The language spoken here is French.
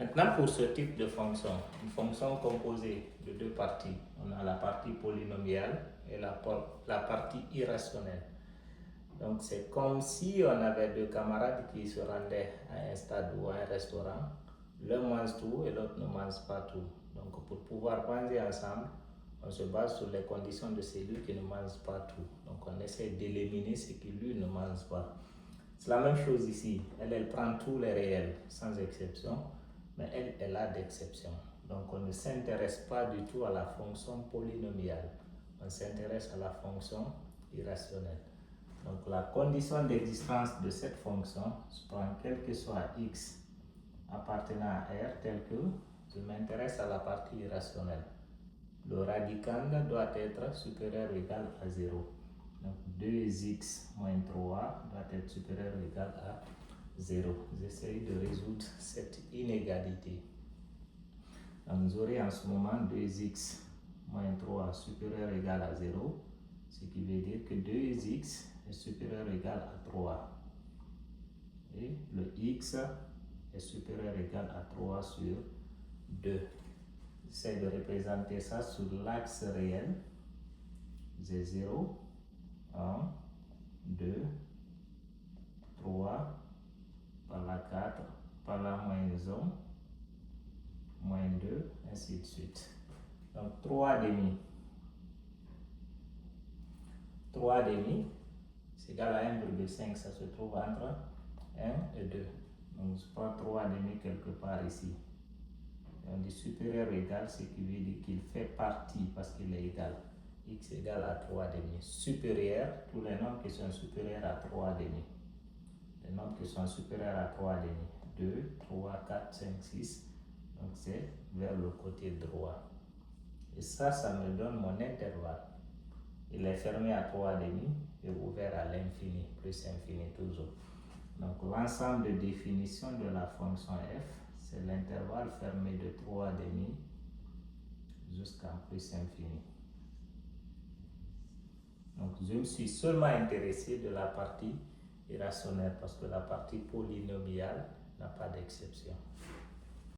Maintenant, pour ce type de fonction, une fonction composée de deux parties, on a la partie polynomiale et la partie irrationnelle. Donc, c'est comme si on avait deux camarades qui se rendaient à un stade ou à un restaurant. L'un mange tout et l'autre ne mange pas tout. Donc, pour pouvoir manger ensemble, on se base sur les conditions de celui qui ne mange pas tout. Donc, on essaie d'éliminer ce qui lui ne mange pas. C'est la même chose ici. Elle prend tous les réels, sans exception, mais elle a d'exceptions. Donc, on ne s'intéresse pas du tout à la fonction polynomiale. On s'intéresse à la fonction irrationnelle. Donc, la condition d'existence de cette fonction se prend quel que soit x appartenant à R, tel que je m'intéresse à la partie irrationnelle. Le radicand doit être supérieur ou égal à 0. Donc 2x moins 3 doit être supérieur ou égal à 0. J'essaie de résoudre cette inégalité. Donc vous aurez en ce moment 2x moins 3 supérieur ou égal à 0, ce qui veut dire que 2x est supérieur ou égal à 3. Et le x est supérieur ou égal à 3 sur 2. J'essaie de représenter ça sur l'axe réel. J'ai 0, 1, 2, 3, par là 4, par là moins 1, moins 2, ainsi de suite. Donc 3 demi. 3 demi, c'est égal à 1,5, ça se trouve entre 1 et 2. Donc je prends 3 demi quelque part ici. Et on dit supérieur ou égal, ce qui veut dire qu'il fait partie parce qu'il est égal. X égale à 3 demi. Supérieur, tous les nombres qui sont supérieurs à 3 demi. Les nombres qui sont supérieurs à 3 demi. 2, 3, 4, 5, 6. Donc c'est vers le côté droit. Et ça me donne mon intervalle. Il est fermé à 3 demi et ouvert à l'infini, plus infini toujours. Donc l'ensemble de définition de la fonction f, c'est l'intervalle fermé de 3 demi jusqu'à plus infini. Donc je me suis seulement intéressé de la partie irrationnelle parce que la partie polynomiale n'a pas d'exception.